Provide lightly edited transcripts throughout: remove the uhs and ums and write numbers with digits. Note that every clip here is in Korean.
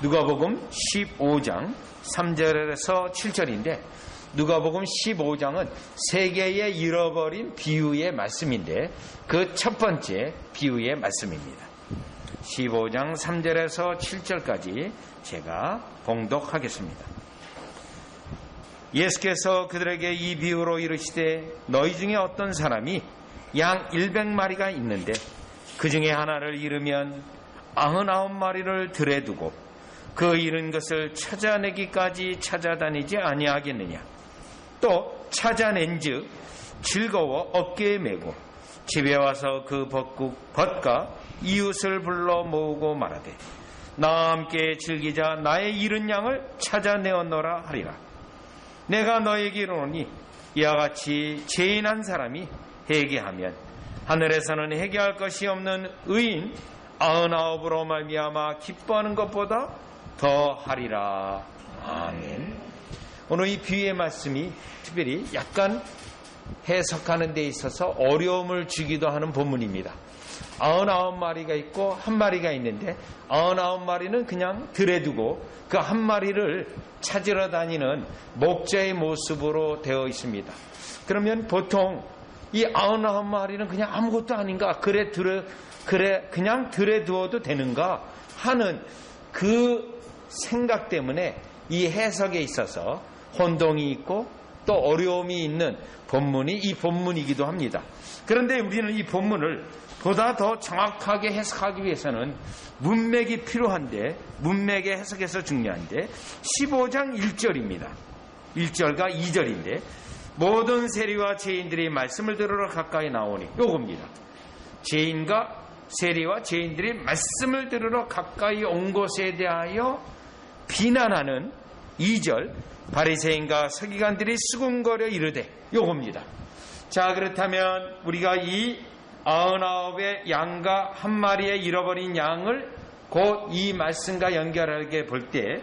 누가복음 15장 3절에서 7절인데 누가복음 15장은 세 개의 잃어버린 비유의 말씀인데 그 첫 번째 비유의 말씀입니다. 15장 3절에서 7절까지 제가 봉독하겠습니다. 예수께서 그들에게 이 비유로 이르시되 너희 중에 어떤 사람이 양 100마리가 있는데 그 중에 하나를 잃으면 99마리를 들에 두고 그 잃은 것을 찾아내기까지 찾아다니지 아니하겠느냐. 또 찾아낸즉 즐거워 어깨에 메고 집에 와서 그 벗과 이웃을 불러 모으고 말하되 나와 함께 즐기자 나의 잃은 양을 찾아내었노라 하리라. 내가 너에게 이르노니 이와 같이 죄인한 사람이 회개하면 하늘에서는 회개할 것이 없는 의인 99으로 말미암아 기뻐하는 것보다 더 하리라. 아멘. 오늘 이 비유의 말씀이 특별히 약간 해석하는 데 있어서 어려움을 주기도 하는 본문입니다. 99마리가 있고 한 마리가 있는데 99마리는 그냥 들에 두고 그 한 마리를 찾으러 다니는 목자의 모습으로 되어 있습니다. 그러면 보통 이 99마리는 그냥 아무것도 아닌가, 그래 그냥 들에 두어도 되는가 하는 그 생각 때문에 이 해석에 있어서 혼동이 있고 또 어려움이 있는 본문이 이 본문이기도 합니다. 그런데 우리는 이 본문을 보다 더 정확하게 해석하기 위해서는 문맥이 필요한데, 문맥의 해석에서 중요한데 15장 1절입니다. 1절과 2절인데 모든 세리와 죄인들이 말씀을 들으러 가까이 나오니, 요겁니다. 죄인과 세리와 죄인들이 말씀을 들으러 가까이 온 것에 대하여 비난하는 2절, 바리새인과 서기관들이 수군거려 이르되, 요겁니다. 자, 그렇다면 우리가 이 99의 양과 한 마리의 잃어버린 양을 곧 이 말씀과 연결하게 볼 때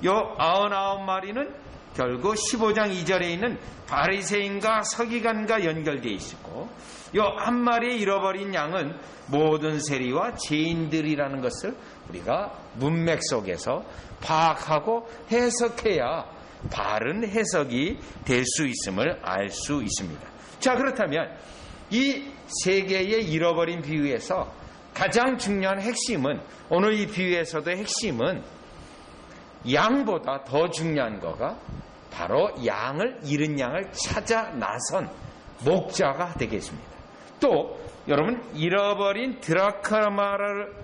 요 99마리는 결국 15장 2절에 있는 바리새인과 서기관과 연결되어 있고, 요 한 마리의 잃어버린 양은 모든 세리와 죄인들이라는 것을 우리가 문맥 속에서 파악하고 해석해야 바른 해석이 될 수 있음을 알 수 있습니다. 자, 그렇다면 이 세 개의 잃어버린 비유에서 가장 중요한 핵심은, 오늘 이 비유에서도 핵심은 양보다 더 중요한 거가 바로 잃은 양을 찾아 나선 목자가 되겠습니다. 또 여러분, 잃어버린 드라크마를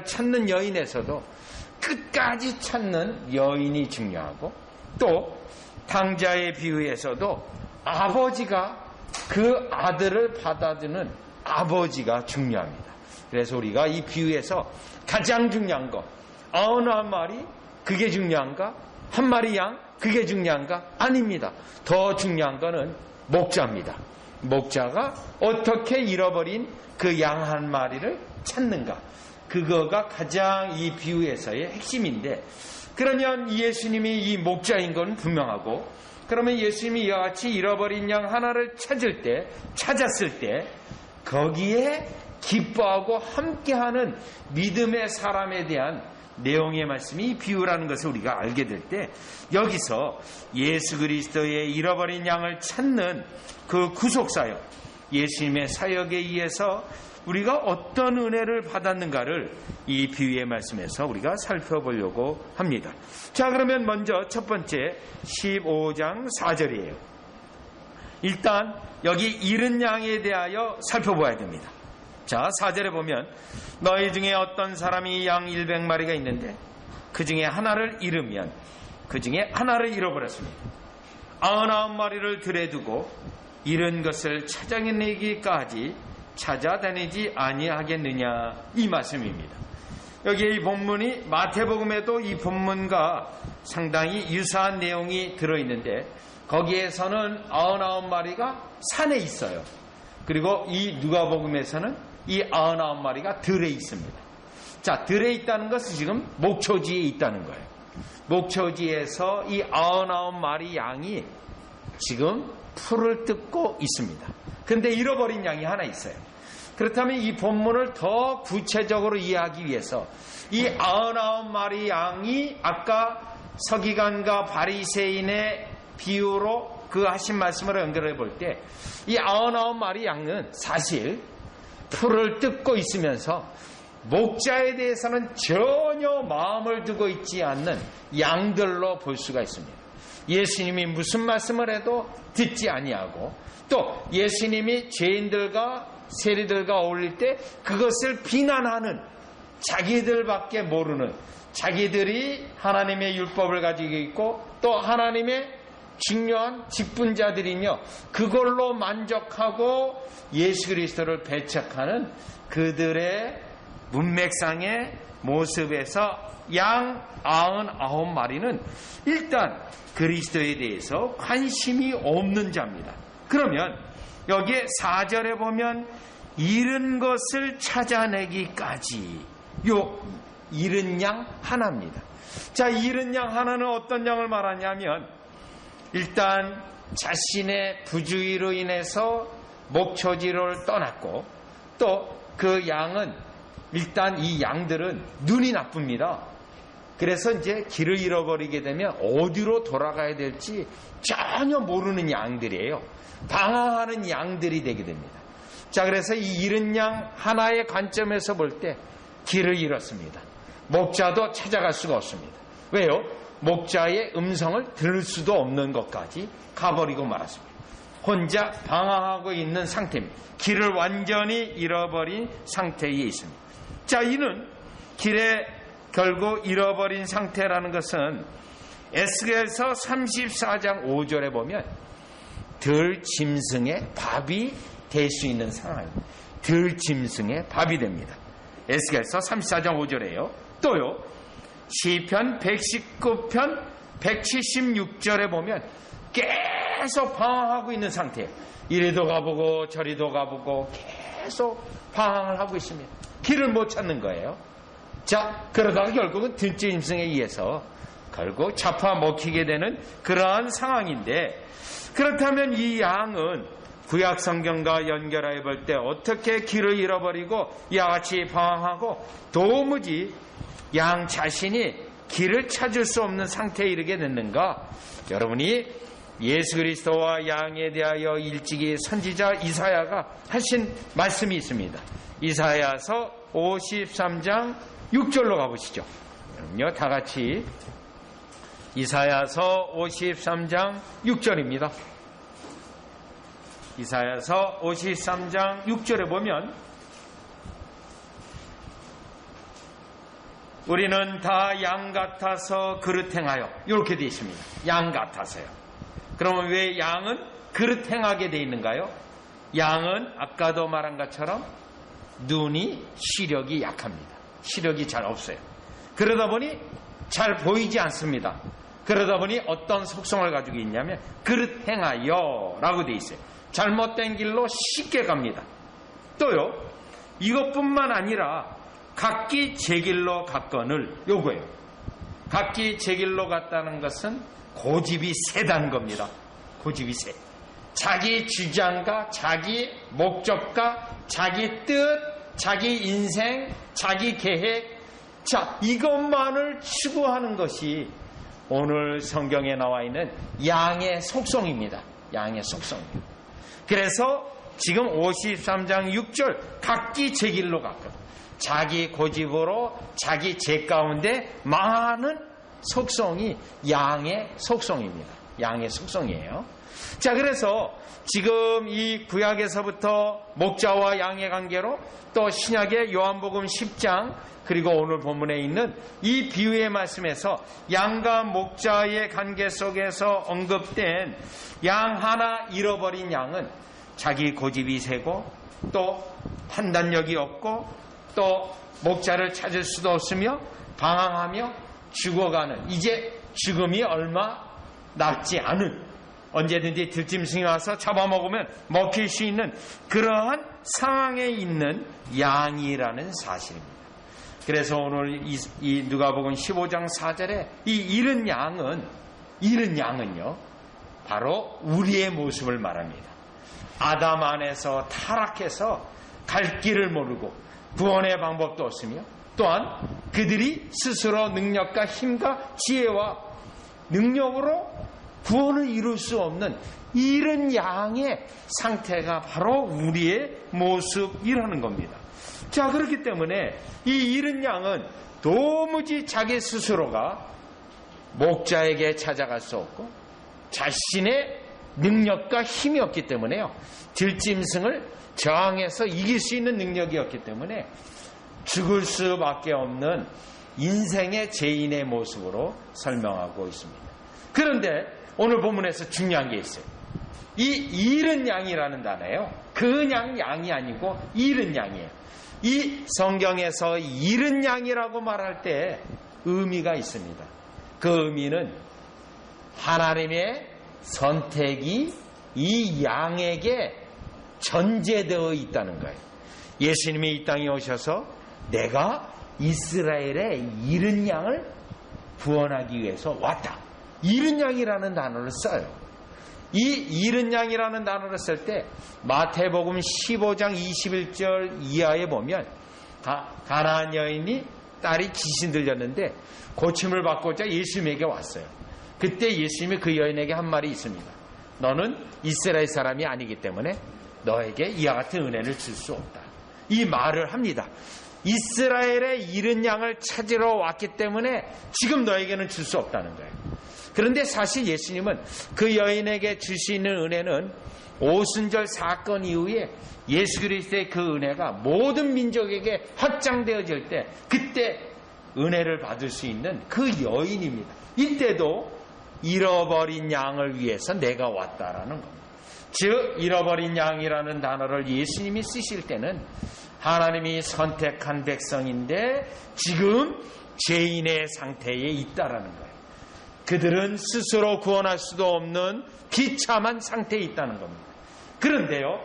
찾는 여인에서도 끝까지 찾는 여인이 중요하고, 또 당자의 비유에서도 아버지가 그 아들을 받아주는 아버지가 중요합니다. 그래서 우리가 이 비유에서 가장 중요한 거, 99마리 그게 중요한가? 한 마리 양 그게 중요한가? 아닙니다. 더 중요한 거는 목자입니다. 목자가 어떻게 잃어버린 그 양 한 마리를 찾는가? 그거가 가장 이 비유에서의 핵심인데, 그러면 예수님이 이 목자인 건 분명하고, 그러면 예수님이 이와 같이 잃어버린 양 하나를 찾았을 때 거기에 기뻐하고 함께하는 믿음의 사람에 대한 내용의 말씀이 비유라는 것을 우리가 알게 될 때, 여기서 예수 그리스도의 잃어버린 양을 찾는 그 구속사역, 예수님의 사역에 의해서 우리가 어떤 은혜를 받았는가를 이 비유의 말씀에서 우리가 살펴보려고 합니다. 자, 그러면 먼저 첫 번째 15장 4절이에요. 일단 여기 잃은 양에 대하여 살펴봐야 됩니다. 자, 4절에 보면 너희 중에 어떤 사람이 양 100마리가 있는데 그 중에 하나를 잃으면, 그 중에 하나를 잃어버렸습니다. 99마리를 들에 두고 잃은 것을 찾아내기까지 찾아다니지 아니하겠느냐, 이 말씀입니다. 여기 이 본문이 마태복음에도 이 본문과 상당히 유사한 내용이 들어있는데 거기에서는 99마리가 산에 있어요. 그리고 이 누가복음에서는 이 99마리가 들에 있습니다. 자, 들에 있다는 것은 지금 목초지에 있다는 거예요. 목초지에서 이 99마리 양이 지금 풀을 뜯고 있습니다. 근데 잃어버린 양이 하나 있어요. 그렇다면 이 본문을 더 구체적으로 이해하기 위해서 이 99마리 양이 아까 서기관과 바리새인의 비유로 그 하신 말씀으로 연결해 볼 때 이 99마리 양은 사실 풀을 뜯고 있으면서 목자에 대해서는 전혀 마음을 두고 있지 않는 양들로 볼 수가 있습니다. 예수님이 무슨 말씀을 해도 듣지 아니하고 또 예수님이 죄인들과 세리들과 어울릴 때 그것을 비난하는 자기들밖에 모르는, 자기들이 하나님의 율법을 가지고 있고 또 하나님의 중요한 직분자들이며 그걸로 만족하고 예수 그리스도를 배척하는 그들의 문맥상의 모습에서 양 99마리는 일단 그리스도에 대해서 관심이 없는 자입니다. 그러면 여기에 4절에 보면 잃은 것을 찾아내기까지, 요 잃은 양 하나입니다. 자, 잃은 양 하나는 어떤 양을 말하냐면 일단 자신의 부주의로 인해서 목초지를 떠났고 또 그 양은 일단 이 양들은 눈이 나쁩니다. 그래서 이제 길을 잃어버리게 되면 어디로 돌아가야 될지 전혀 모르는 양들이에요. 방황하는 양들이 되게 됩니다. 자, 그래서 이 잃은 양 하나의 관점에서 볼 때 길을 잃었습니다. 목자도 찾아갈 수가 없습니다. 왜요? 목자의 음성을 들을 수도 없는 것까지 가버리고 말았습니다. 혼자 방황하고 있는 상태입니다. 길을 완전히 잃어버린 상태에 있습니다. 자, 이는 길에 결국 잃어버린 상태라는 것은 에스겔서 34장 5절에 보면 들짐승의 밥이 될 수 있는 상황입니다. 들짐승의 밥이 됩니다. 에스겔서 34장 5절에요. 또요, 시편 119편 176절에 보면 계속 방황하고 있는 상태예요. 이리도 가보고 저리도 가보고 계속 방황을 하고 있습니다. 길을 못 찾는 거예요. 자, 그러다가 결국은 들짐승에 의해서 결국 잡아먹히게 되는 그러한 상황인데, 그렇다면 이 양은 구약 성경과 연결해 볼 때 어떻게 길을 잃어버리고 이와 같이 방황하고 도무지 양 자신이 길을 찾을 수 없는 상태에 이르게 됐는가? 여러분이 예수 그리스도와 양에 대하여 일찍이 선지자 이사야가 하신 말씀이 있습니다. 이사야서 53장 6절로 가보시죠. 그럼요, 다 같이 이사야서 53장 6절입니다. 이사야서 53장 6절에 보면 우리는 다 양 같아서 그릇 행하여, 이렇게 되어 있습니다. 양 같아서요. 그러면 왜 양은 그릇 행하게 되어 있는가요? 양은 아까도 말한 것처럼 눈이 시력이 약합니다. 시력이 잘 없어요. 그러다 보니 잘 보이지 않습니다. 그러다 보니 어떤 속성을 가지고 있냐면 그릇 행하여 라고 되어 있어요. 잘못된 길로 쉽게 갑니다. 또요, 이것뿐만 아니라 각기 제 길로 갔거늘, 요거예요. 각기 제 길로 갔다는 것은 고집이 세다는 겁니다. 고집이 세. 자기 주장과 자기 목적과 자기 뜻, 자기 인생, 자기 계획, 자, 이것만을 추구하는 것이 오늘 성경에 나와 있는 양의 속성입니다. 양의 속성입니다. 그래서 지금 53장 6절 각기 제 길로 갔거든. 자기 고집으로 자기 죄 가운데 많은 속성이 양의 속성입니다. 양의 속성이에요. 자, 그래서 지금 이 구약에서부터 목자와 양의 관계로 또 신약의 요한복음 10장 그리고 오늘 본문에 있는 이 비유의 말씀에서 양과 목자의 관계 속에서 언급된 양 하나 잃어버린 양은 자기 고집이 세고 또 판단력이 없고 또 목자를 찾을 수도 없으며 방황하며 죽어가는, 이제 죽음이 얼마 남지 않은, 언제든지 들짐승이 와서 잡아먹으면 먹힐 수 있는 그러한 상황에 있는 양이라는 사실입니다. 그래서 오늘 이 누가복음 15장 4절에 이 잃은 양은요 바로 우리의 모습을 말합니다. 아담 안에서 타락해서 갈 길을 모르고 구원의 방법도 없으며 또한 그들이 스스로 능력과 힘과 지혜와 능력으로 구원을 이룰 수 없는 이런 양의 상태가 바로 우리의 모습이라는 겁니다. 자, 그렇기 때문에 이 이른 양은 도무지 자기 스스로가 목자에게 찾아갈 수 없고 자신의 능력과 힘이 없기 때문에요. 들짐승을 저항해서 이길 수 있는 능력이 없기 때문에 죽을 수밖에 없는 인생의 죄인의 모습으로 설명하고 있습니다. 그런데 오늘 본문에서 중요한 게 있어요. 이 이른 양이라는 단어예요. 그냥 양이 아니고 이른 양이에요. 이 성경에서 이른 양이라고 말할 때 의미가 있습니다. 그 의미는 하나님의 선택이 이 양에게 전제되어 있다는 거예요. 예수님이 이 땅에 오셔서 내가 이스라엘의 이른 양을 구원하기 위해서 왔다. 이른 양이라는 단어를 써요. 이 이른 양이라는 단어를 쓸 때 마태복음 15장 21절 이하에 보면 가나안 여인이 딸이 귀신 들렸는데 고침을 받고자 예수님에게 왔어요. 그때 예수님이 그 여인에게 한 말이 있습니다. 너는 이스라엘 사람이 아니기 때문에 너에게 이와 같은 은혜를 줄 수 없다. 이 말을 합니다. 이스라엘의 이른 양을 찾으러 왔기 때문에 지금 너에게는 줄 수 없다는 거예요. 그런데 사실 예수님은 그 여인에게 주시는 은혜는 오순절 사건 이후에 예수 그리스도의 그 은혜가 모든 민족에게 확장되어질 때 그때 은혜를 받을 수 있는 그 여인입니다. 이때도 잃어버린 양을 위해서 내가 왔다라는 겁니다. 즉 잃어버린 양이라는 단어를 예수님이 쓰실 때는 하나님이 선택한 백성인데 지금 죄인의 상태에 있다라는 거예요. 그들은 스스로 구원할 수도 없는 비참한 상태에 있다는 겁니다. 그런데요,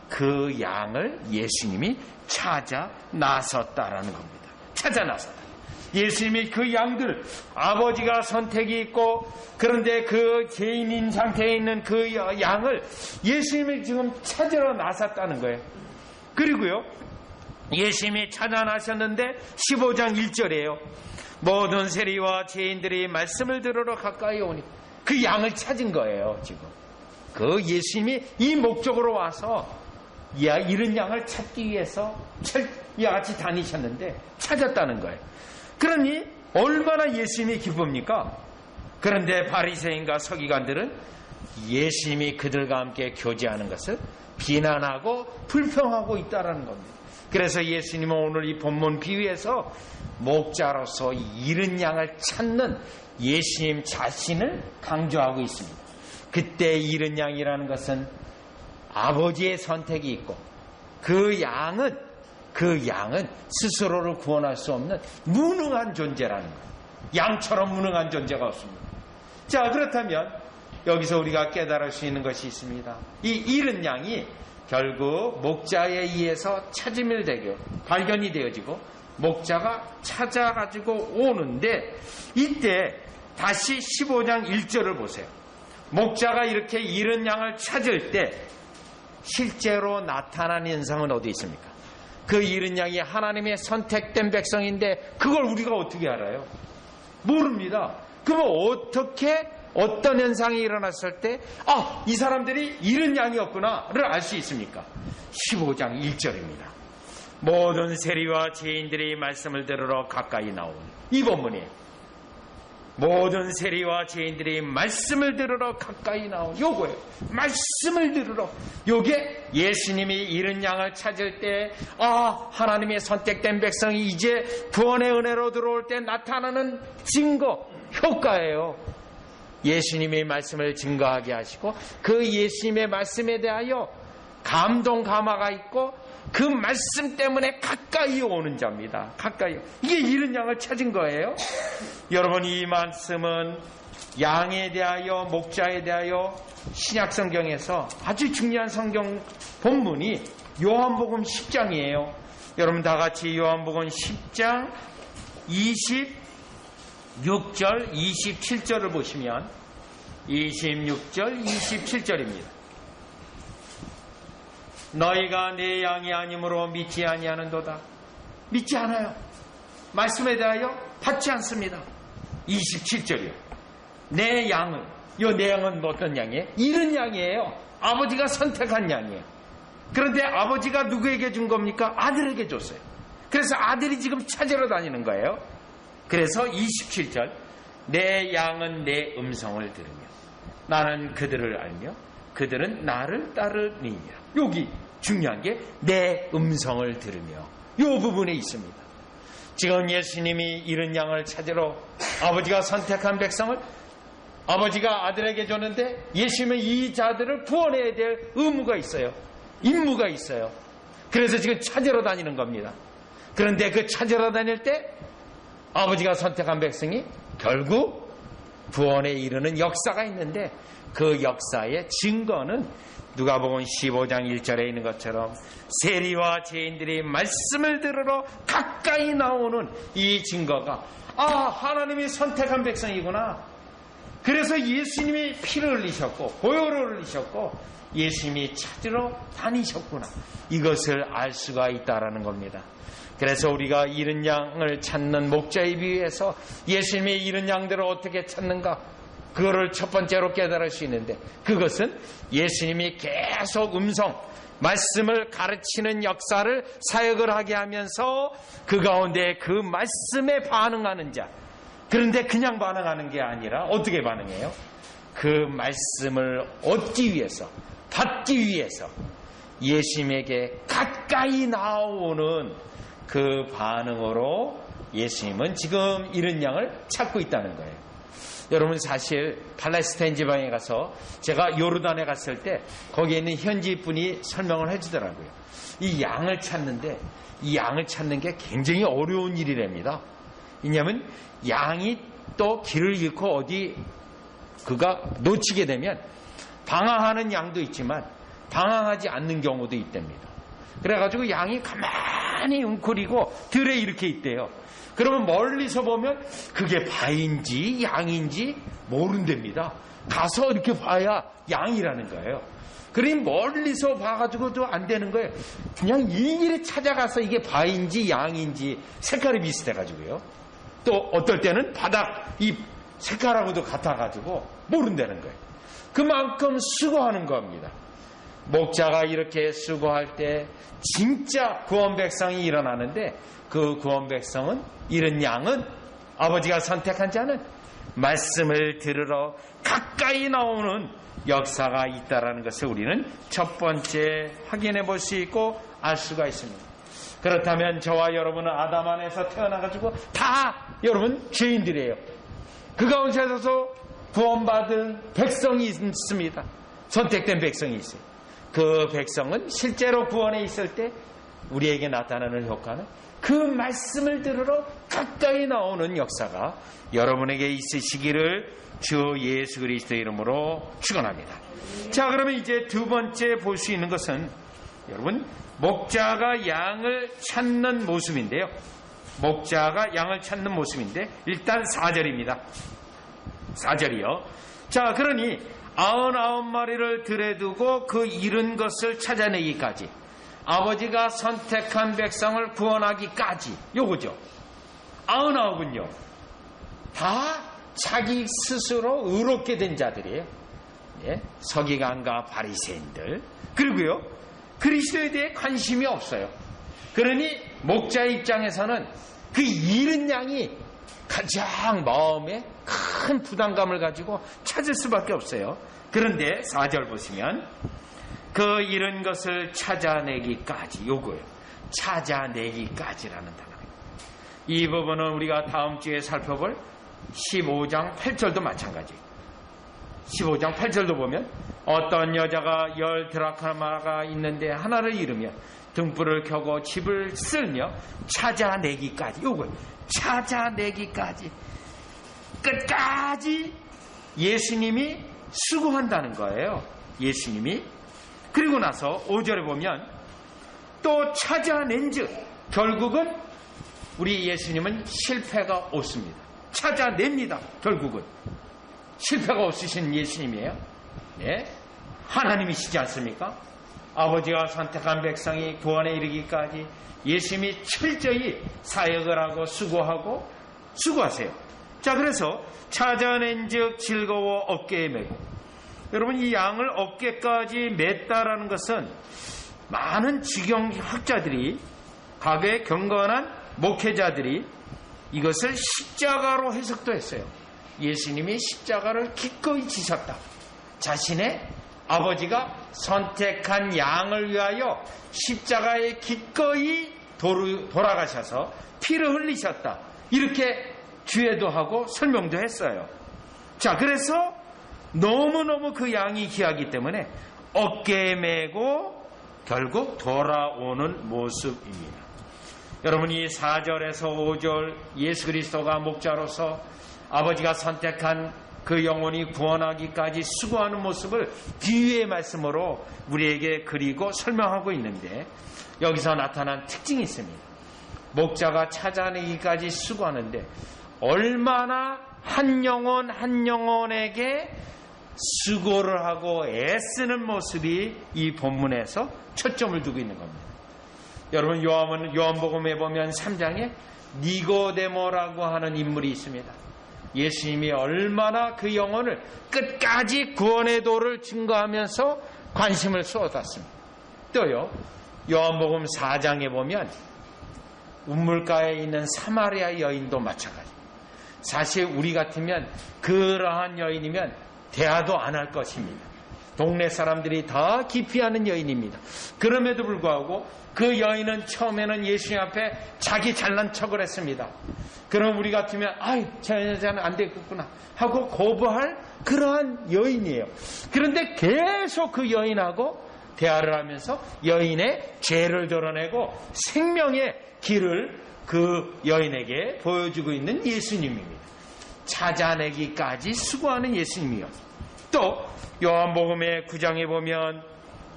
그 양을 예수님이 찾아 나섰다라는 겁니다. 찾아 나섰다. 예수님이 그 양들, 아버지가 선택이 있고 그런데 그 죄인인 상태에 있는 그 양을 예수님이 지금 찾으러 나섰다는 거예요. 그리고요, 예수님이 찾아 나셨는데 15장 1절이에요. 모든 세리와 죄인들이 말씀을 들으러 가까이 오니 그 양을 찾은 거예요. 지금 그 예수님이 이 목적으로 와서 이른 양을 찾기 위해서 이와 같이 다니셨는데 찾았다는 거예요. 그러니 얼마나 예수님이 기쁩니까? 그런데 바리새인과 서기관들은 예수님이 그들과 함께 교제하는 것을 비난하고 불평하고 있다는 겁니다. 그래서 예수님은 오늘 이 본문 비유에서 목자로서 이른 양을 찾는 예수님 자신을 강조하고 있습니다. 그때 이른 양이라는 것은 아버지의 선택이 있고 그 양은 스스로를 구원할 수 없는 무능한 존재라는 거예요. 양처럼 무능한 존재가 없습니다. 자, 그렇다면 여기서 우리가 깨달을 수 있는 것이 있습니다. 이 이른 양이 결국 목자에 의해서 찾음을 되고 발견이 되어지고 목자가 찾아가지고 오는데 이때 다시 15장 1절을 보세요. 목자가 이렇게 이른 양을 찾을 때 실제로 나타난 현상은 어디 있습니까? 그 이른 양이 하나님의 선택된 백성인데 그걸 우리가 어떻게 알아요? 모릅니다. 그러면 어떤 현상이 일어났을 때 이 사람들이 이른 양이었구나를 알 수 있습니까? 15장 1절입니다. 모든 세리와 죄인들이 말씀을 들으러 가까이 나오니 이 본문이에요. 모든 세리와 죄인들이 말씀을 들으러 가까이 나오니 요거예요. 말씀을 들으러. 요게 예수님이 이른 양을 찾을 때 하나님의 선택된 백성이 이제 구원의 은혜로 들어올 때 나타나는 증거, 효과예요. 예수님의 말씀을 증거하게 하시고 그 예수님의 말씀에 대하여 감동 감화가 있고 그 말씀 때문에 가까이 오는 자입니다. 가까이. 이게 이른 양을 찾은 거예요. 여러분, 이 말씀은 양에 대하여 목자에 대하여 신약 성경에서 아주 중요한 성경 본문이 요한복음 10장이에요. 여러분 다 같이 요한복음 10장 26절 27절을 보시면 26절 27절입니다. 너희가 내 양이 아니므로 믿지 아니하는도다. 믿지 않아요. 말씀에 대하여 받지 않습니다. 27절이요. 내 양은, 내 양은 어떤 양이에요? 잃은 양이에요. 아버지가 선택한 양이에요. 그런데 아버지가 누구에게 준 겁니까? 아들에게 줬어요. 그래서 아들이 지금 찾으러 다니는 거예요. 그래서 27절, 내 양은 내 음성을 들으며 나는 그들을 알며 그들은 나를 따르니라. 여기 중요한 게 내 음성을 들으며 이 부분에 있습니다. 지금 예수님이 잃은 양을 찾으러 아버지가 선택한 백성을 아버지가 아들에게 줬는데 예수님은 이 자들을 구원해야 될 의무가 있어요. 임무가 있어요. 그래서 지금 찾으러 다니는 겁니다. 그런데 그 찾으러 다닐 때 아버지가 선택한 백성이 결국 구원에 이르는 역사가 있는데 그 역사의 증거는 누가복음 15장 1절에 있는 것처럼 세리와 죄인들이 말씀을 들으러 가까이 나오는 이 증거가 하나님이 선택한 백성이구나. 그래서 예수님이 피를 흘리셨고 보혈을 흘리셨고 예수님이 찾으러 다니셨구나. 이것을 알 수가 있다라는 겁니다. 그래서 우리가 잃은 양을 찾는 목자의 비유에서 예수님의 잃은 양들을 어떻게 찾는가, 그거를 첫 번째로 깨달을 수 있는데, 그것은 예수님이 계속 말씀을 가르치는 역사를 사역을 하게 하면서 그 가운데 그 말씀에 반응하는 자. 그런데 그냥 반응하는 게 아니라 어떻게 반응해요? 그 말씀을 얻기 위해서, 받기 위해서 예수님에게 가까이 나오는 그 반응으로 예수님은 지금 잃은 양을 찾고 있다는 거예요. 여러분, 사실 팔레스타인 지방에 가서 제가 요르단에 갔을 때 거기에 있는 현지 분이 설명을 해주더라고요. 이 양을 찾는데 이 양을 찾는 게 굉장히 어려운 일이랍니다. 왜냐하면 양이 또 길을 잃고 어디 그가 놓치게 되면 방황하는 양도 있지만 방황하지 않는 경우도 있답니다. 그래가지고 양이 가만히 웅크리고 들에 이렇게 있대요. 그러면 멀리서 보면 그게 바인지 양인지 모른답니다. 가서 이렇게 봐야 양이라는 거예요. 그러니 멀리서 봐가지고도 안 되는 거예요. 그냥 일일이 찾아가서 이게 바인지 양인지 색깔이 비슷해가지고요. 또 어떨 때는 바닥 이 색깔하고도 같아가지고 모른다는 거예요. 그만큼 수고하는 겁니다. 목자가 이렇게 수고할 때 진짜 구원 백성이 일어나는데, 그 구원 백성은, 이런 양은, 아버지가 선택한 자는 말씀을 들으러 가까이 나오는 역사가 있다는 것을 우리는 첫 번째 확인해 볼 수 있고 알 수가 있습니다. 그렇다면 저와 여러분은 아담 안에서 태어나가지고 다 여러분 죄인들이에요. 그 가운데서 구원받은 백성이 있습니다. 선택된 백성이 있어요. 그 백성은 실제로 구원에 있을 때 우리에게 나타나는 효과는 그 말씀을 들으러 가까이 나오는 역사가 여러분에게 있으시기를 주 예수 그리스도의 이름으로 축원합니다. 자, 그러면 이제 두 번째 볼 수 있는 것은 여러분, 목자가 양을 찾는 모습인데요. 목자가 양을 찾는 모습인데, 일단 4절입니다. 4절이요. 자, 그러니 99마리를 들에 두고 그 잃은 것을 찾아내기까지, 아버지가 선택한 백성을 구원하기까지, 요거죠. 99은요 다 자기 스스로 의롭게 된 자들이에요. 예? 서기관과 바리새인들, 그리고요 그리스도에 대해 관심이 없어요. 그러니 목자의 입장에서는 그 잃은 양이 가장 마음에 큰 부담감을 가지고 찾을 수밖에 없어요. 그런데 4절 보시면 그 잃은 것을 찾아내기까지, 요거예요. 찾아내기까지라는 단어입니다. 이 부분은 우리가 다음 주에 살펴볼 15장 8절도 마찬가지예요. 15장 8절도 보면 어떤 여자가 10 드라크마가 있는데 하나를 잃으며 등불을 켜고 집을 쓸며 찾아내기까지, 요거예요. 찾아내기까지, 끝까지 예수님이 수고한다는 거예요. 예수님이. 그리고 나서 5절에 보면 또 찾아낸즉, 결국은 우리 예수님은 실패가 없습니다. 찾아냅니다. 결국은 실패가 없으신 예수님이에요. 네, 하나님이시지 않습니까? 아버지가 선택한 백성이 구원에 이르기까지 예수님이 철저히 사역을 하고 수고하세요. 자, 그래서 찾아낸 즉 즐거워 어깨에 메고, 여러분, 이 양을 어깨까지 맸다라는 것은 많은 지경학자들이, 과거의 경건한 목회자들이 이것을 십자가로 해석도 했어요. 예수님이 십자가를 기꺼이 지셨다. 자신의 아버지가 선택한 양을 위하여 십자가에 기꺼이 돌아가셔서 피를 흘리셨다. 이렇게 주례도 하고 설명도 했어요. 자, 그래서 너무너무 그 양이 귀하기 때문에 어깨에 메고 결국 돌아오는 모습입니다. 여러분, 이 4절에서 5절 예수 그리스도가 목자로서 아버지가 선택한 그 영혼이 구원하기까지 수고하는 모습을 비유의 말씀으로 우리에게 그리고 설명하고 있는데, 여기서 나타난 특징이 있습니다. 목자가 찾아내기까지 수고하는데 얼마나 한 영혼 한 영혼에게 수고를 하고 애쓰는 모습이 이 본문에서 초점을 두고 있는 겁니다. 여러분, 요한복음에 보면 3장에 니고데모라고 하는 인물이 있습니다. 예수님이 얼마나 그 영혼을 끝까지 구원의 도를 증거하면서 관심을 쏟았습니다. 또요, 요한복음 4장에 보면 우물가에 있는 사마리아 여인도 마찬가지입니다. 사실 우리 같으면 그러한 여인이면 대화도 안 할 것입니다. 동네 사람들이 다 기피하는 여인입니다. 그럼에도 불구하고 그 여인은 처음에는 예수님 앞에 자기 잘난 척을 했습니다. 그럼 우리 같으면 저 여자는 안 되겠구나 하고 거부할 그러한 여인이에요. 그런데 계속 그 여인하고 대화를 하면서 여인의 죄를 드러내고 생명의 길을 그 여인에게 보여주고 있는 예수님입니다. 찾아내기까지 수고하는 예수님이요. 또 요한복음의 9장에 보면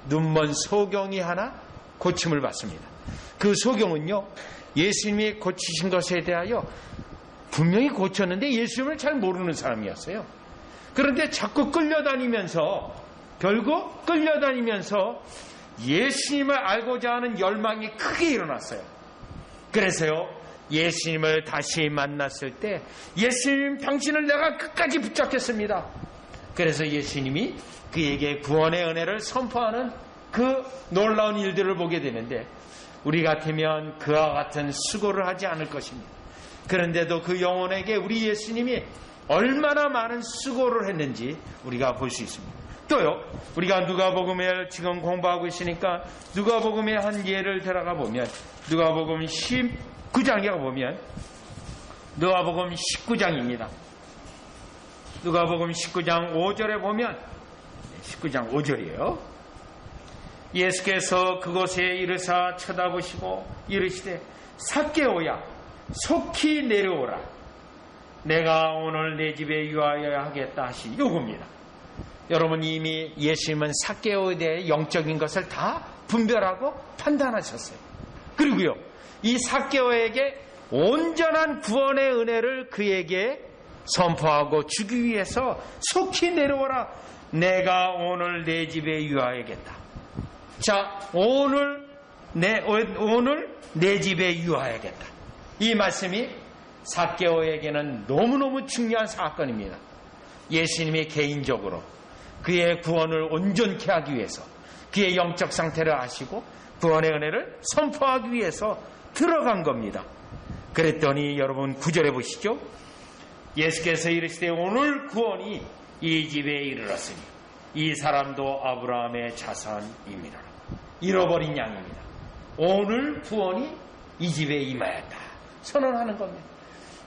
눈먼 소경이 하나 고침을 받습니다. 그 소경은요, 예수님이 고치신 것에 대하여 분명히 고쳤는데 예수님을 잘 모르는 사람이었어요. 그런데 자꾸 결국 끌려다니면서 예수님을 알고자 하는 열망이 크게 일어났어요. 그래서요, 예수님을 다시 만났을 때 예수님, 당신을 내가 끝까지 붙잡겠습니다. 그래서 예수님이 그에게 구원의 은혜를 선포하는 그 놀라운 일들을 보게 되는데, 우리 같으면 그와 같은 수고를 하지 않을 것입니다. 그런데도 그 영혼에게 우리 예수님이 얼마나 많은 수고를 했는지 우리가 볼 수 있습니다. 또요, 우리가 누가복음을 지금 공부하고 있으니까 누가복음의 한 예를 들어가 보면, 누가복음 19장에 보면, 누가복음 19장입니다. 누가복음 19장 5절에 보면, 19장 5절이에요. 예수께서 그곳에 이르사 쳐다보시고 이르시되 삭개오야 속히 내려오라, 내가 오늘 내 집에 유하여야 하겠다 하시 요구입니다. 여러분, 이미 예수님은 삭개오에 대해 영적인 것을 다 분별하고 판단하셨어요. 그리고요, 이 삭개오에게 온전한 구원의 은혜를 그에게 선포하고 주기 위해서 속히 내려오라, 내가 오늘 내 집에 유하여야겠다. 자, 오늘 내 집에 유하여야겠다. 이 말씀이 삭개오에게는 너무너무 중요한 사건입니다. 예수님이 개인적으로 그의 구원을 온전케 하기 위해서, 그의 영적 상태를 아시고 구원의 은혜를 선포하기 위해서 들어간 겁니다. 그랬더니 여러분 9절에 보시죠. 예수께서 이르시되 오늘 구원이 이 집에 이르렀으니 이 사람도 아브라함의 자손입니다. 잃어버린 양입니다. 오늘 구원이 이 집에 임하였다 선언하는 겁니다.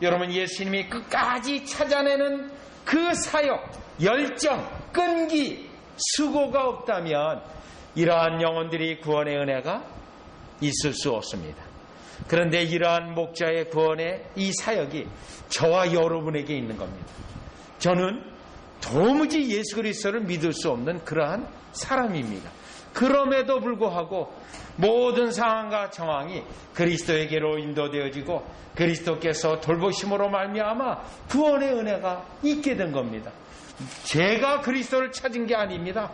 여러분, 예수님이 끝까지 찾아내는 그 사역, 열정, 끈기, 수고가 없다면 이러한 영혼들이 구원의 은혜가 있을 수 없습니다. 그런데 이러한 목자의 구원의 이 사역이 저와 여러분에게 있는 겁니다. 저는 도무지 예수 그리스도를 믿을 수 없는 그러한 사람입니다. 그럼에도 불구하고 모든 상황과 정황이 그리스도에게로 인도되어지고 그리스도께서 돌보심으로 말미암아 구원의 은혜가 있게 된 겁니다. 제가 그리스도를 찾은 게 아닙니다.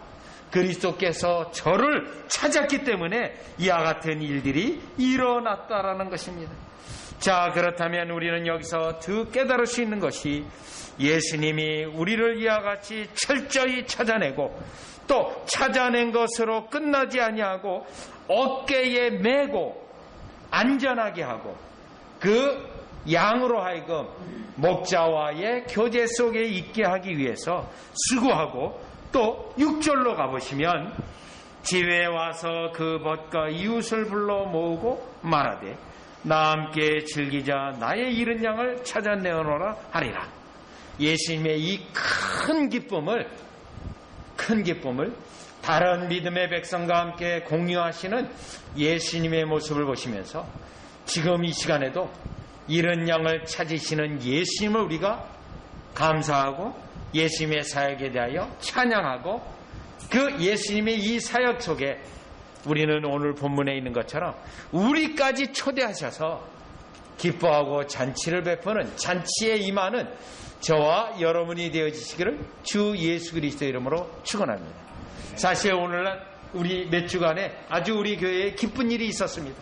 그리스도께서 저를 찾았기 때문에 이와 같은 일들이 일어났다라는 것입니다. 자, 그렇다면 우리는 여기서 더 깨달을 수 있는 것이 예수님이 우리를 이와 같이 철저히 찾아내고 또 찾아낸 것으로 끝나지 아니하고 어깨에 메고 안전하게 하고 그 양으로 하여금 목자와의 교제 속에 있게 하기 위해서 수고하고 또 6절로 가보시면 집에 와서 그 벗과 이웃을 불러 모으고 말하되 나 함께 즐기자 나의 잃은 양을 찾아내어노라 하리라. 예수님의 이 큰 기쁨을 다른 믿음의 백성과 함께 공유하시는 예수님의 모습을 보시면서 지금 이 시간에도 잃은 양을 찾으시는 예수님을 우리가 감사하고 예수님의 사역에 대하여 찬양하고 그 예수님의 이 사역 속에 우리는 오늘 본문에 있는 것처럼 우리까지 초대하셔서 기뻐하고 잔치를 베푸는 잔치에 임하는 저와 여러분이 되어지시기를 주 예수 그리스도의 이름으로 축원합니다. 사실 오늘날 우리 몇 주간에 아주 우리 교회에 기쁜 일이 있었습니다.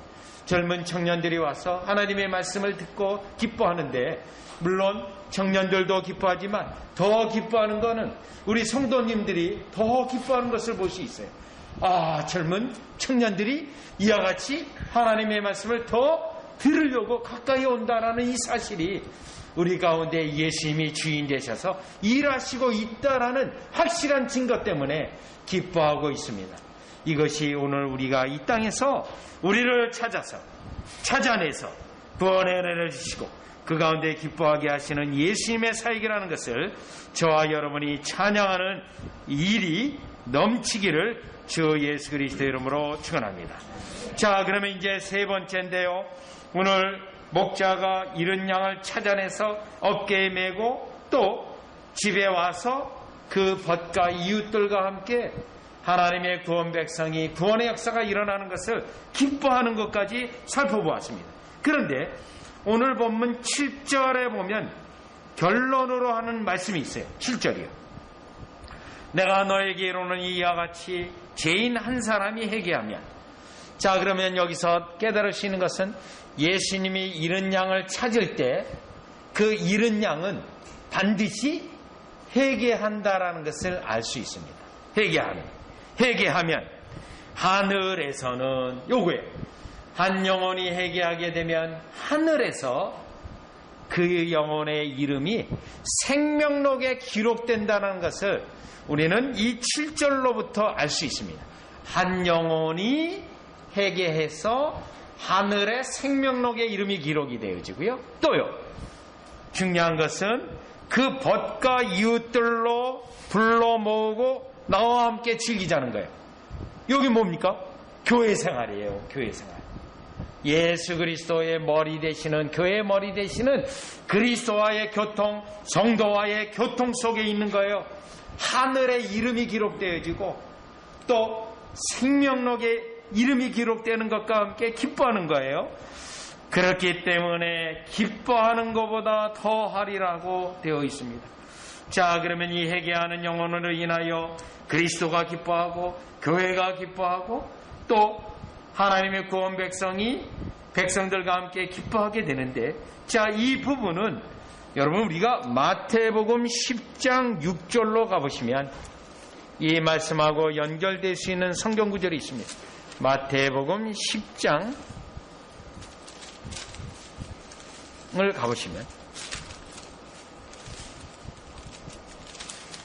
젊은 청년들이 와서 하나님의 말씀을 듣고 기뻐하는데 물론 청년들도 기뻐하지만 더 기뻐하는 것은 우리 성도님들이 더 기뻐하는 것을 볼 수 있어요. 젊은 청년들이 이와 같이 하나님의 말씀을 더 들으려고 가까이 온다라는 이 사실이 우리 가운데 예수님이 주인 되셔서 일하시고 있다라는 확실한 증거 때문에 기뻐하고 있습니다. 이것이 오늘 우리가 이 땅에서 우리를 찾아서 찾아내서 구원의 은혜를 주시고 그 가운데 기뻐하게 하시는 예수님의 사역이라는 것을 저와 여러분이 찬양하는 일이 넘치기를 주 예수 그리스도의 이름으로 축원합니다. 자, 그러면 이제 세 번째인데요. 오늘 목자가 잃은 양을 찾아내서 어깨에 메고 또 집에 와서 그 벗과 이웃들과 함께 하나님의 구원 백성이 구원의 역사가 일어나는 것을 기뻐하는 것까지 살펴보았습니다. 그런데 오늘 본문 7절에 보면 결론으로 하는 말씀이 있어요. 7절이요. 내가 너에게 이르노니 이와 같이 죄인 한 사람이 회개하면. 자, 그러면 여기서 깨달으시는 것은 예수님이 잃은 양을 찾을 때 그 잃은 양은 반드시 회개한다라는 것을 알 수 있습니다. 회개하면 하늘에서는 요거예요. 한 영혼이 회개하게 되면 하늘에서 그 영혼의 이름이 생명록에 기록된다는 것을 우리는 이 7절로부터 알 수 있습니다. 한 영혼이 회개해서 하늘의 생명록에 이름이 기록이 되어지고요. 또요, 중요한 것은 그 벗과 이웃들로 불러 모으고 나와 함께 즐기자는 거예요. 여기 뭡니까? 교회 생활이에요. 교회 생활. 예수 그리스도의 머리 되시는, 교회의 머리 되시는 그리스도와의 교통, 성도와의 교통 속에 있는 거예요. 하늘의 이름이 기록되어지고 또 생명록에 이름이 기록되는 것과 함께 기뻐하는 거예요. 그렇기 때문에 기뻐하는 것보다 더 하리라고 되어 있습니다. 자, 그러면 이 회개하는 영혼으로 인하여 그리스도가 기뻐하고 교회가 기뻐하고 또 하나님의 구원 백성이 백성들과 함께 기뻐하게 되는데, 자, 이 부분은 여러분 우리가 마태복음 10장 6절로 가보시면 이 말씀하고 연결될 수 있는 성경 구절이 있습니다. 마태복음 10장을 가보시면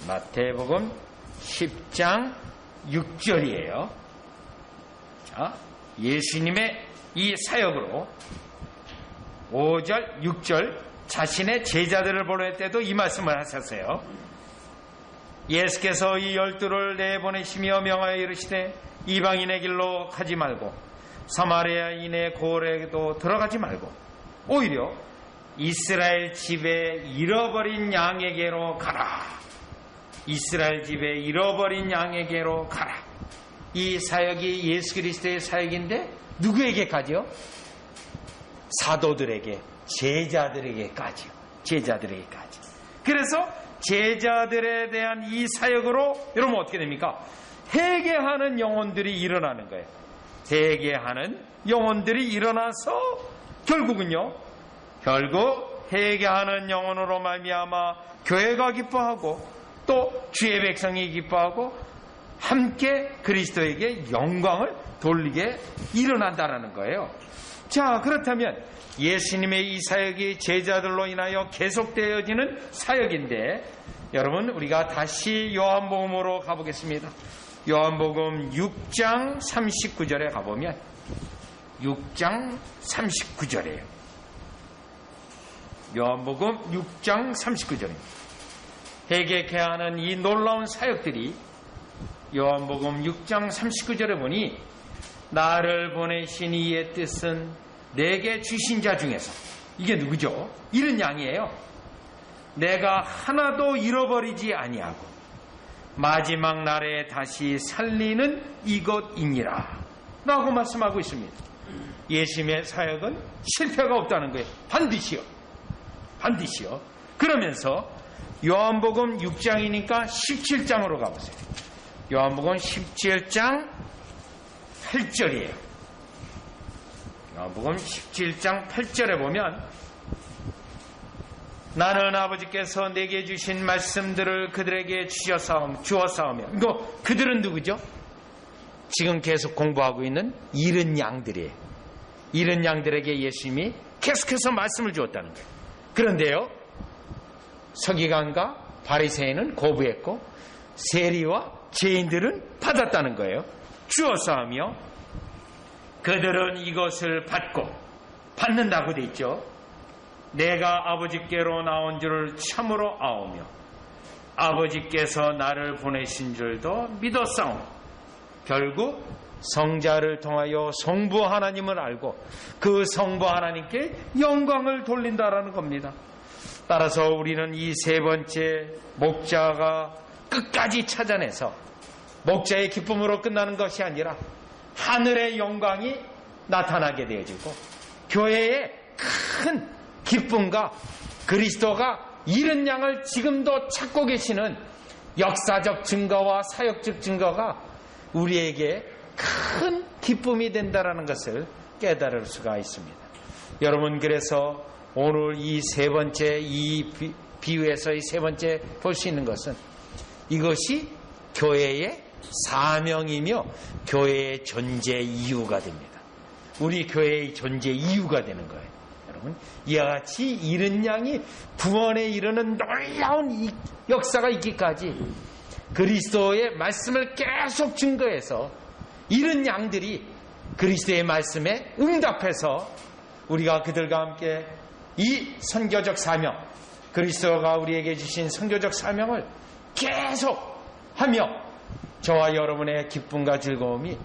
마태복음 10장 6절이에요. 자, 예수님의 이 사역으로 5절, 6절 자신의 제자들을 보낼 때도 이 말씀을 하셨어요. 예수께서 이 12를 내보내시며 명하여 이르시되 이방인의 길로 가지 말고 사마리아인의 고을에도 들어가지 말고 오히려 이스라엘 집에 잃어버린 양에게로 가라. 이스라엘 집에 잃어버린 양에게로 가라. 이 사역이 예수 그리스도의 사역인데 누구에게까지요? 사도들에게, 제자들에게까지요. 제자들에게까지. 그래서 제자들에 대한 이 사역으로 여러분 어떻게 됩니까? 회개하는 영혼들이 일어나는 거예요. 회개하는 영혼들이 일어나서 결국 회개하는 영혼으로 말미암아 교회가 기뻐하고 또 주의 백성이 기뻐하고 함께 그리스도에게 영광을 돌리게 일어난다는 거예요. 자, 그렇다면 예수님의 이 사역이 제자들로 인하여 계속되어지는 사역인데, 여러분, 우리가 다시 요한복음으로 가보겠습니다. 요한복음 6장 39절에 가보면 6장 39절이에요. 요한복음 6장 39절입니다. 회개케 하는 이 놀라운 사역들이 요한복음 6장 39절에 보니 나를 보내신 이의 뜻은 내게 주신 자 중에서, 이게 누구죠? 이른 양이에요. 내가 하나도 잃어버리지 아니하고 마지막 날에 다시 살리는 이것이니라 라고 말씀하고 있습니다. 예수님의 사역은 실패가 없다는 거예요. 반드시요. 그러면서 요한복음 6장이니까 17장으로 가보세요. 요한복음 17장 8절이에요. 요한복음 17장 8절에 보면 나는 아버지께서 내게 주신 말씀들을 그들에게 주었사오며, 이거 그들은 누구죠? 지금 계속 공부하고 있는 잃은 양들이에요. 잃은 양들에게 예수님이 계속해서 말씀을 주었다는 거예요. 그런데요, 서기관과 바리새인은 거부했고 세리와 죄인들은 받았다는 거예요. 주었사오며 그들은 이것을 받는다고 돼 있죠. 내가 아버지께로 나온 줄을 참으로 아오며 아버지께서 나를 보내신 줄도 믿었사오며, 결국 성자를 통하여 성부 하나님을 알고 그 성부 하나님께 영광을 돌린다라는 겁니다. 따라서 우리는 이 세 번째 목자가 끝까지 찾아내서 목자의 기쁨으로 끝나는 것이 아니라 하늘의 영광이 나타나게 되어지고 교회의 큰 기쁨과 그리스도가 잃은 양을 지금도 찾고 계시는 역사적 증거와 사역적 증거가 우리에게 큰 기쁨이 된다는 것을 깨달을 수가 있습니다. 여러분, 그래서 오늘 이 세 번째, 이 비유에서 이 세 번째 볼 수 있는 것은 이것이 교회의 사명이며 교회의 존재 이유가 됩니다. 우리 교회의 존재 이유가 되는 거예요. 여러분, 이와 같이 잃은 양이 구원에 이르는 놀라운 이 역사가 있기까지 그리스도의 말씀을 계속 증거해서 잃은 양들이 그리스도의 말씀에 응답해서 우리가 그들과 함께 이 선교적 사명, 그리스도가 우리에게 주신 선교적 사명을 계속 하며 저와 여러분의 기쁨과 즐거움이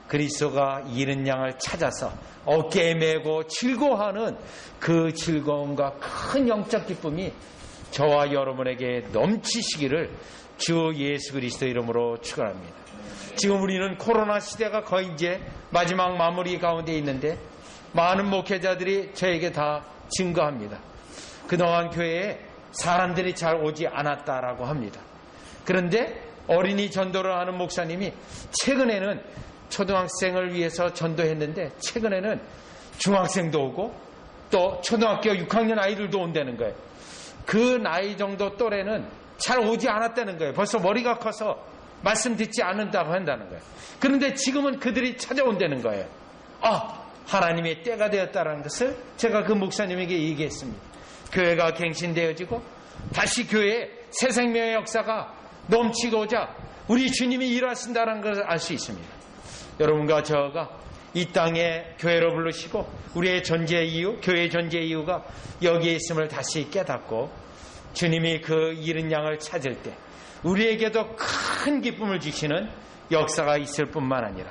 그리스도가 잃은 양을 찾아서 어깨에 메고 즐거워하는 그 즐거움과 큰 영적 기쁨이 저와 여러분에게 넘치시기를 주 예수 그리스도 이름으로 축원합니다. 지금 우리는 코로나 시대가 거의 이제 마지막 마무리 가운데 있는데 많은 목회자들이 저에게 다 증거합니다. 그동안 교회에 사람들이 잘 오지 않았다라고 합니다. 그런데 어린이 전도를 하는 목사님이 최근에는 초등학생을 위해서 전도했는데 최근에는 중학생도 오고 또 초등학교 6학년 아이들도 온다는 거예요. 그 나이 정도 또래는 잘 오지 않았다는 거예요. 벌써 머리가 커서 말씀 듣지 않는다고 한다는 거예요. 그런데 지금은 그들이 찾아온다는 거예요. 하나님의 때가 되었다는 것을 제가 그 목사님에게 얘기했습니다. 교회가 갱신되어지고 다시 교회에 새 생명의 역사가 넘치고자 우리 주님이 일하신다는 것을 알 수 있습니다. 여러분과 저가 이 땅에 교회로 부르시고 우리의 존재 이유, 교회의 존재 이유가 여기에 있음을 다시 깨닫고 주님이 그 잃은 양을 찾을 때 우리에게도 큰 기쁨을 주시는 역사가 있을 뿐만 아니라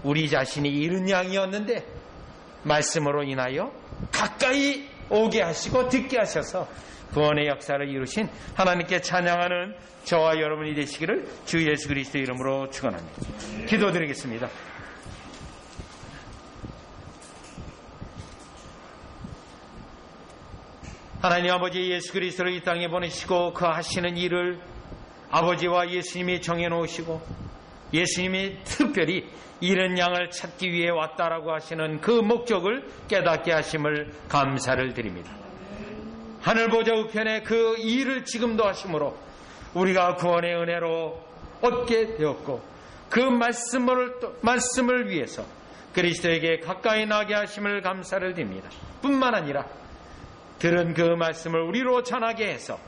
우리 자신이 잃은 양이었는데 말씀으로 인하여 가까이 오게 하시고 듣게 하셔서 구원의 역사를 이루신 하나님께 찬양하는 저와 여러분이 되시기를 주 예수 그리스도 이름으로 축원합니다. 기도드리겠습니다. 하나님 아버지, 예수 그리스도를 이 땅에 보내시고 그 하시는 일을 아버지와 예수님이 정해놓으시고 예수님이 특별히 잃은 양을 찾기 위해 왔다라고 하시는 그 목적을 깨닫게 하심을 감사를 드립니다. 하늘 보좌 우편에 그 일을 지금도 하심으로 우리가 구원의 은혜로 얻게 되었고, 그 말씀을 위해서 그리스도에게 가까이 나게 하심을 감사를 드립니다. 뿐만 아니라 들은 그 말씀을 우리로 전하게 해서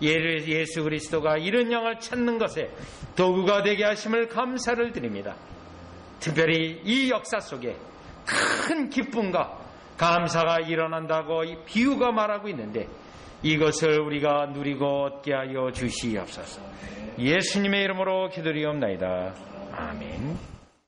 예수 그리스도가 잃은 양을 찾는 것에 도구가 되게 하심을 감사를 드립니다. 특별히 이 역사 속에 큰 기쁨과 감사가 일어난다고 이 비유가 말하고 있는데, 이것을 우리가 누리고 얻게 하여 주시옵소서. 예수님의 이름으로 기도드리옵나이다. 아멘.